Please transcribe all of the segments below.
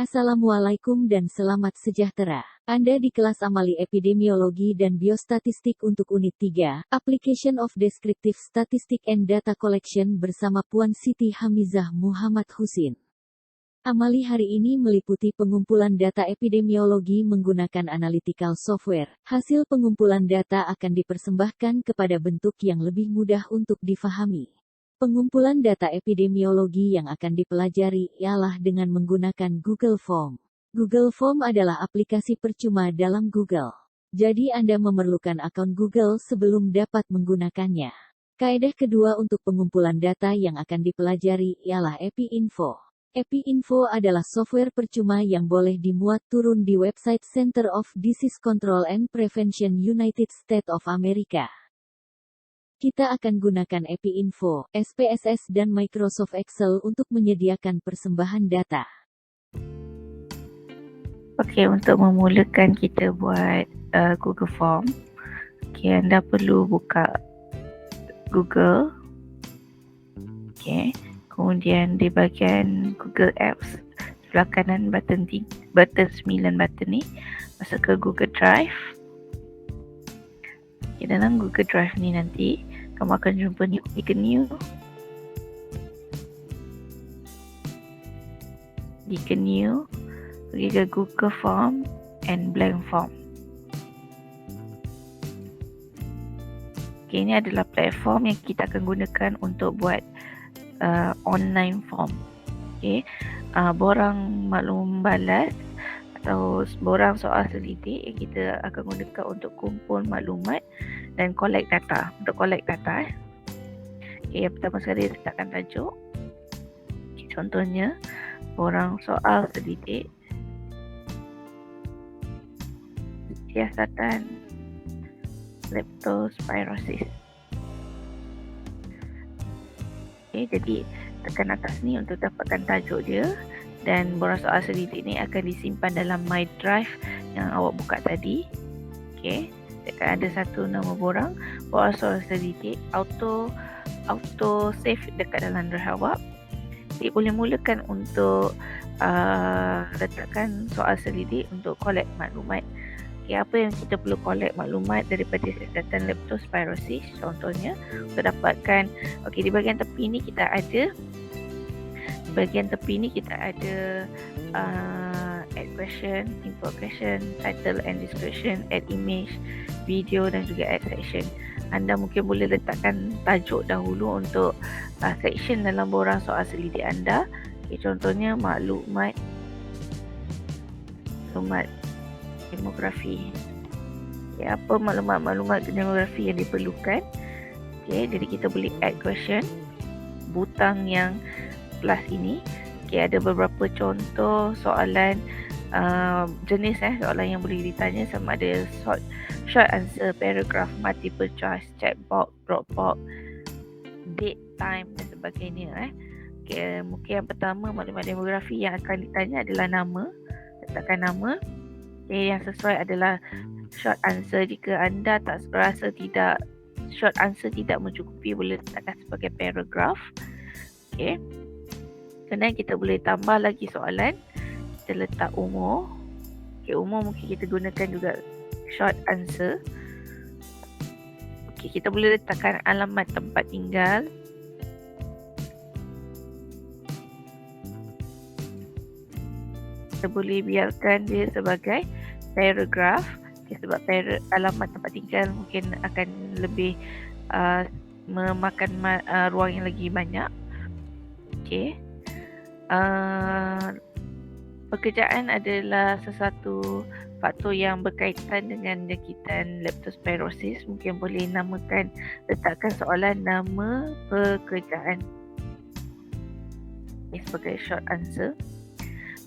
Assalamualaikum dan selamat sejahtera. Anda di kelas Amali Epidemiologi dan Biostatistik untuk Unit 3, Application of Descriptive Statistics and Data Collection bersama Puan Siti Hamizah Muhammad Husin. Amali hari ini meliputi pengumpulan data epidemiologi menggunakan analytical software. Hasil pengumpulan data akan dipersembahkan kepada bentuk yang lebih mudah untuk difahami. Pengumpulan data epidemiologi yang akan dipelajari ialah dengan menggunakan Google Form. Google Form adalah aplikasi percuma dalam Google. Jadi Anda memerlukan akun Google sebelum dapat menggunakannya. Kaedah kedua untuk pengumpulan data yang akan dipelajari ialah EpiInfo. EpiInfo adalah software percuma yang boleh dimuat turun di website Center of Disease Control and Prevention United States of America. Kita akan gunakan EpiInfo, SPSS dan Microsoft Excel untuk menyediakan persembahan data. Okey, untuk memulakan kita buat Google Form, Anda perlu buka Google. Kemudian di bahagian Google Apps, sebelah kanan button 9 button ni, masuk ke Google Drive. Dalam Google Drive ni nanti kamu akan jumpa new, klik new. Klik new, pergi ke Google Form and Blank Form. Ini adalah platform yang kita akan gunakan untuk buat online form. Borang maklum balas atau borang soal selidik yang kita akan gunakan untuk kumpul maklumat dan collect data. Untuk collect data, yang pertama sekali letakkan tajuk. Contohnya, borang soal selidik siasatan leptospirosis. Jadi tekan atas ni untuk dapatkan tajuk dia, dan borang soal selidik ni akan disimpan dalam My Drive yang awak buka tadi. Dekat ada satu nama borang soal selidik, auto save dekat dalam drive awak. Jadi boleh mulakan untuk letakkan soal selidik untuk collect maklumat. Apa yang kita perlu collect maklumat daripada siasatan leptospirosis, contohnya untuk dapatkan, di bahagian tepi ni kita ada add question, import question, title and description, add image, video dan juga add section. Anda mungkin boleh letakkan tajuk dahulu untuk section dalam borang soal selidik anda. Contohnya maklumat demografi. Apa maklumat demografi yang diperlukan. Jadi kita boleh add question. Butang yang plus ini, ada beberapa contoh soalan jenis soalan yang boleh ditanya, sama ada short answer, paragraph, multiple choice, checkbox, dropbox, date, time dan sebagainya. Mungkin yang pertama, maklumat demografi yang akan ditanya adalah nama. Letakkan nama. Yang sesuai adalah short answer. Jika anda tak rasa short answer tidak mencukupi, boleh letakkan sebagai paragraph. Kemudian kita boleh tambah lagi soalan. Kita letak umur. Umur mungkin kita gunakan juga short answer. Kita boleh letakkan alamat tempat tinggal. Kita boleh biarkan dia sebagai paragraph. Sebab alamat tempat tinggal mungkin akan lebih memakan ruang yang lagi banyak. Pekerjaan adalah sesuatu faktor yang berkaitan dengan jangkitan leptospirosis. Mungkin boleh letakkan soalan nama pekerjaan sebagai short answer.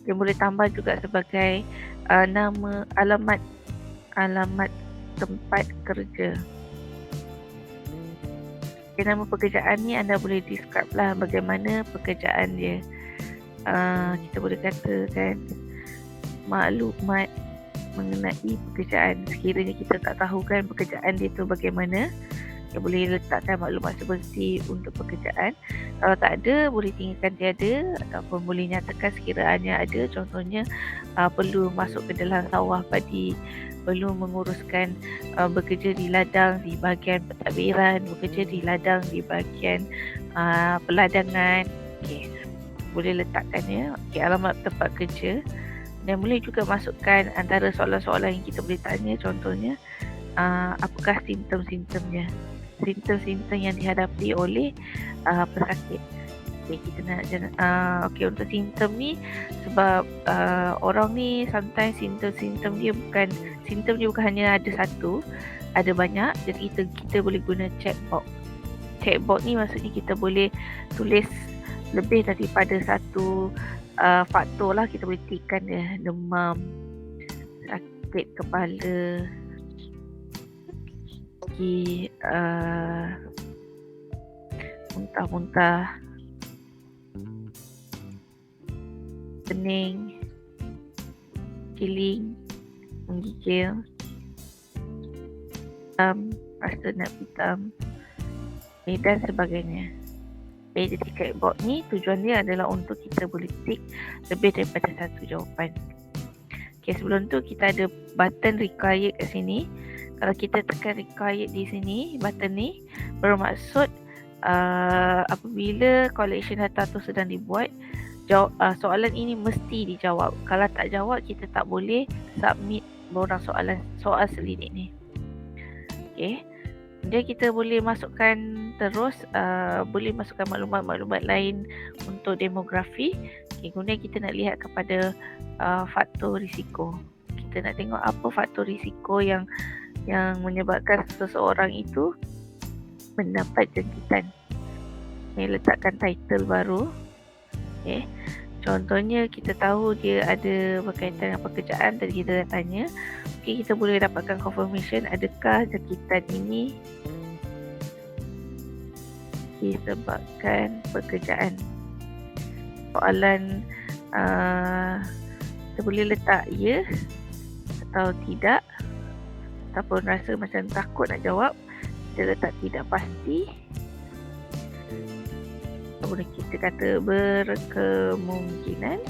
Dia boleh tambah juga sebagai nama alamat tempat kerja. Nama pekerjaan ni anda boleh describe lah bagaimana pekerjaan dia. Kita boleh katakan maklumat mengenai pekerjaan. Sekiranya kita tak tahu kan pekerjaan dia tu bagaimana, Dia boleh letakkan maklumat seperti untuk pekerjaan. Kalau tak ada, boleh tinggalkan tiada ataupun boleh nyatakan sekiranya ada. Contohnya perlu masuk ke dalam sawah padi, perlu menguruskan bekerja di ladang di bahagian pentadbiran, bekerja di ladang di bahagian peladangan. Okey, boleh letakkannya. Okey, alamat tempat kerja. Dan boleh juga masukkan antara soalan-soalan yang kita boleh tanya, contohnya apakah simptom-simptomnya, simptom-simptom yang dihadapi oleh pesakit. Okay, kita nak okay, untuk simptom ni, sebab orang ni sometimes simptom dia bukan hanya ada satu, ada banyak. Jadi kita boleh guna checkbox. Checkbox ni maksudnya kita boleh tulis lebih daripada satu faktor lah. Kita boleh tikkan dia, demam, sakit kepala, muntah-muntah, pening, kiling, menggigil, rasa nak hitam, dan sebagainya. Jadi checkbox ni tujuan dia adalah untuk kita boleh tick lebih daripada satu jawapan. Okay, sebelum tu kita ada button required kat sini. Kalau kita tekan required di sini, button ni bermaksud apabila collection data tu sedang dibuat, soalan ini mesti dijawab. Kalau tak jawab, kita tak boleh submit borang soal selidik ni. Okay. Dia kita boleh masukkan terus, boleh masukkan maklumat-maklumat lain untuk demografi. Okay, kemudian kita nak lihat kepada faktor risiko. Kita nak tengok apa faktor risiko yang menyebabkan seseorang itu mendapat jangkitan. Okay, letakkan title baru. Okay. Contohnya kita tahu dia ada berkaitan dengan pekerjaan, tadi kita dah tanya. Okay, kita boleh dapatkan confirmation adakah jangkitan ini disebabkan pekerjaan. Soalan kita boleh letak ya atau tidak, ataupun rasa macam takut nak jawab, kita letak tidak pasti. Boleh kita kata berkemungkinan,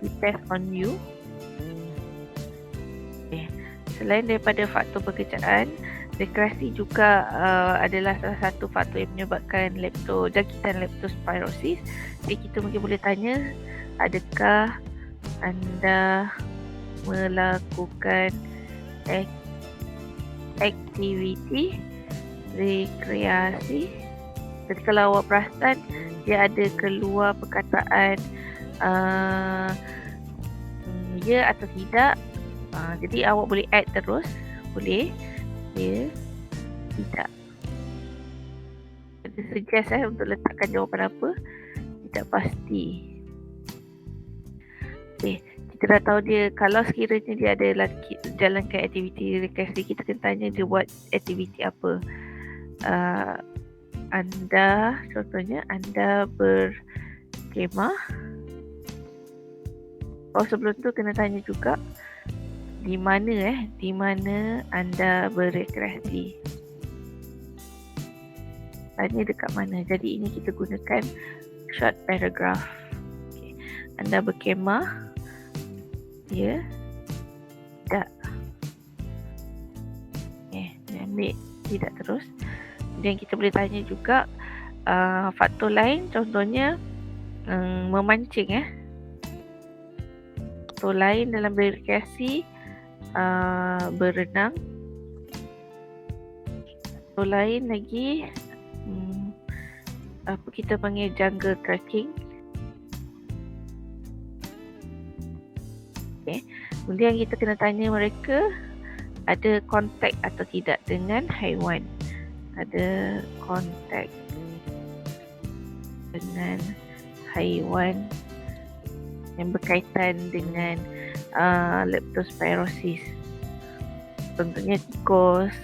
depends on you. Okay. Selain daripada faktor pekerjaan, rekreasi juga adalah salah satu faktor yang menyebabkan jangkitan leptospirosis. Jadi kita mungkin boleh tanya, adakah anda melakukan aktiviti rekreasi? Jadi kalau awak perasan dia ada keluar perkataan ya atau tidak, jadi awak boleh add terus, boleh ya, tidak. Ada suggest untuk letakkan jawapan apa, tidak pasti. Okay, kita dah tahu dia, kalau sekiranya dia ada jalankan aktiviti rekreasi, kita kena tanya dia buat aktiviti apa. Contohnya anda berkemah. Sebelum tu kena tanya juga di mana anda berekreasi. Tanya dekat mana. Jadi ini kita gunakan short paragraph. Okay. Anda berkemah, ya, tidak. Ambil tidak terus. Dan kita boleh tanya juga faktor lain, contohnya memancing. Faktor lain dalam berekreasi, berenang. Faktor lain lagi, apa kita panggil jungle trekking. Okay. Kemudian kita kena tanya mereka ada kontak atau tidak dengan haiwan. Ada kontak dengan haiwan yang berkaitan dengan leptospirosis. Contohnya tikus,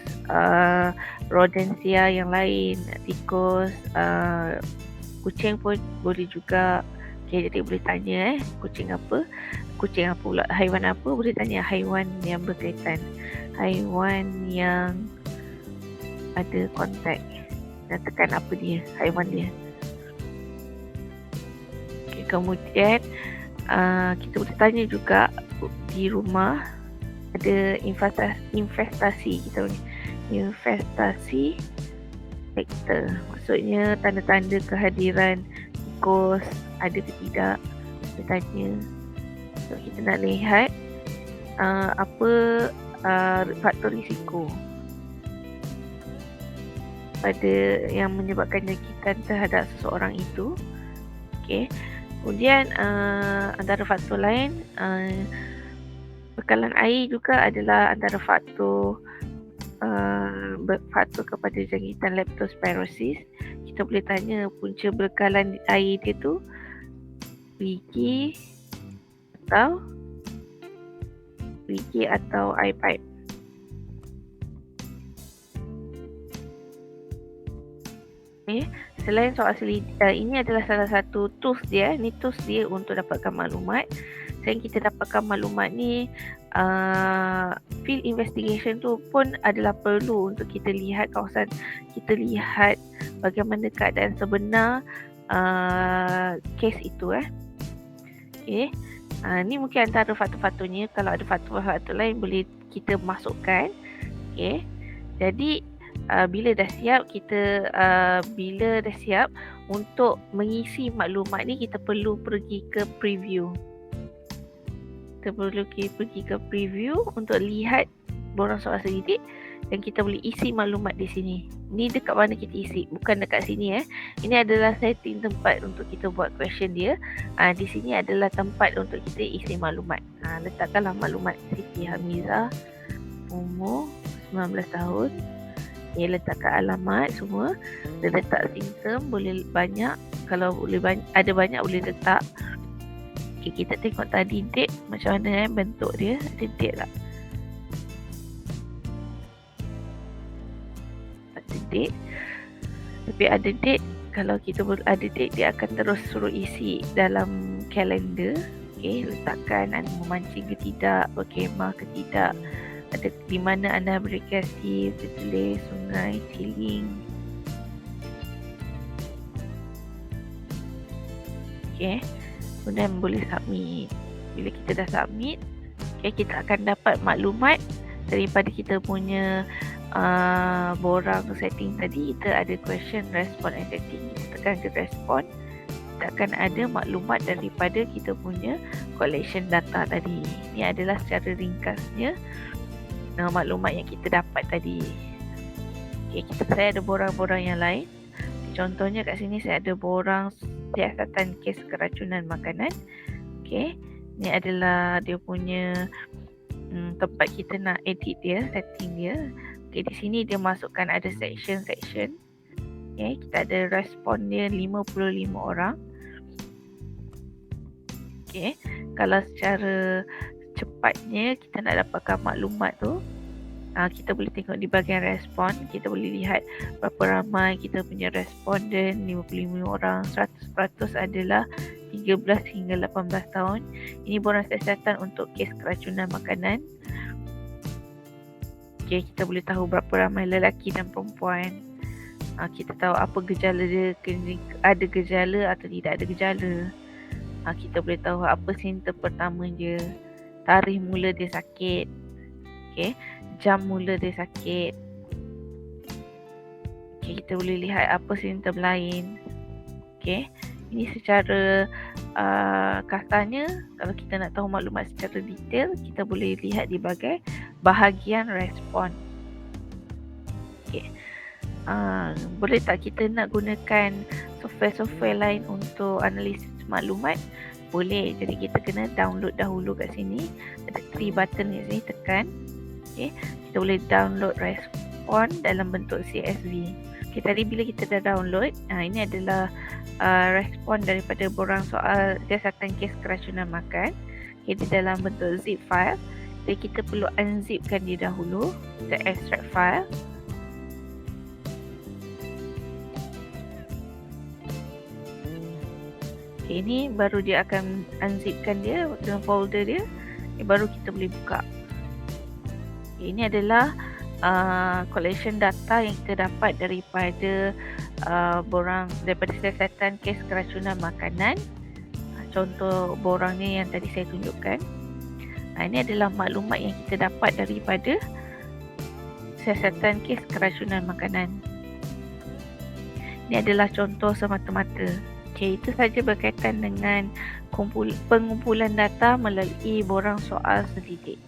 rodentia yang lain, tikus, kucing pun boleh juga. Okay, jadi boleh tanya kucing apa pula, haiwan apa, boleh tanya haiwan yang berkaitan, haiwan yang ada kontak dan tekan apa dia, haiwan dia. Okay, kemudian kita boleh tanya juga di rumah ada investasi, kita boleh investasi sektor, maksudnya tanda-tanda kehadiran tikus ada ke tidak, kita tanya. So kita nak lihat apa faktor risiko pada yang menyebabkan jangkitan terhadap seseorang itu. Okay. Kemudian antara faktor lain, bekalan air juga adalah antara faktor kepada jangkitan leptospirosis. Kita boleh tanya punca bekalan air dia tu perigi atau air pipe. Okay. Selain soal ini adalah salah satu tools dia. Ni tools dia untuk dapatkan maklumat. Selain kita dapatkan maklumat ni, field investigation tu pun adalah perlu untuk kita lihat kawasan, kita lihat bagaimana keadaan sebenar kes itu. Okay. Ni mungkin antara faktor-faktornya. Kalau ada faktor-faktor lain boleh kita masukkan. Okay. Jadi bila dah siap untuk mengisi maklumat ni, kita perlu pergi ke preview. Kita perlu pergi ke preview untuk lihat borang soal selidik dan kita boleh isi maklumat di sini. Ni dekat mana kita isi, bukan dekat sini. Ini adalah setting tempat untuk kita buat question dia. Di sini adalah tempat untuk kita isi maklumat. Letakkanlah maklumat Siti Hamizah, umur 19 tahun. Dia letakkan alamat semua. Dia letak simptom, boleh banyak. Kalau boleh ada banyak boleh letak. Okay, kita tengok tadi date macam mana bentuk dia. Ada date tak? Ada date. Tapi ada date, kalau kita ada date, dia akan terus suruh isi dalam kalender. Okay, letakkan anda memancing ke tidak, berkemah ke tidak, ada di mana anda berrekreasi, tertulis sungai, tiling. Okay, kemudian boleh submit. Bila kita dah submit, okay, kita akan dapat maklumat daripada kita punya borang setting tadi. Kita ada question, respond and setting. Kita tekan ke respond, kita akan ada maklumat daripada kita punya collection data tadi. Ini adalah secara ringkasnya maklumat yang kita dapat tadi. Okay, saya ada borang-borang yang lain. Contohnya kat sini saya ada borang siasatan kes keracunan makanan. Okay, ni adalah dia punya tempat kita nak edit dia, setting dia. Okay, di sini dia masukkan ada section. Okay, kita ada respon dia 55 orang. Okay, kalau secara cepatnya kita nak dapatkan maklumat tu, kita boleh tengok di bahagian respon. Kita boleh lihat berapa ramai kita punya responden, 55 orang. 100% adalah 13 hingga 18 tahun. Ini borang siasatan untuk kes keracunan makanan. Okay, kita boleh tahu berapa ramai lelaki dan perempuan. Kita tahu apa gejala dia, ada gejala atau tidak ada gejala. Kita boleh tahu apa simptom pertama dia, tarikh mula dia sakit, okay, jam mula dia sakit. Okay, kita boleh lihat apa simptom lain. Okay, ini secara kasarnya, kalau kita nak tahu maklumat secara detail, kita boleh lihat di bahagian respon. Okay, boleh tak kita nak gunakan software lain untuk analisis maklumat? Boleh. Jadi kita kena download dahulu kat sini. Ada 3 button kat sini, tekan. Okay, kita boleh download respon dalam bentuk CSV. Okay, tadi bila kita dah download, ini adalah respon daripada borang soal siasatan kes keracunan makan. Okay, di dalam bentuk zip file. Jadi kita perlu unzipkan dia dahulu. Kita extract file. Okay, ini baru dia akan unzipkan dia dalam folder dia. Baru kita boleh buka. Okay, ini adalah collection data yang kita dapat daripada daripada siasatan kes keracunan makanan. Contoh borang ni yang tadi saya tunjukkan. Ini adalah maklumat yang kita dapat daripada siasatan kes keracunan makanan. Ini adalah contoh semata-mata. Itu saja berkaitan dengan pengumpulan data melalui borang soal selidik.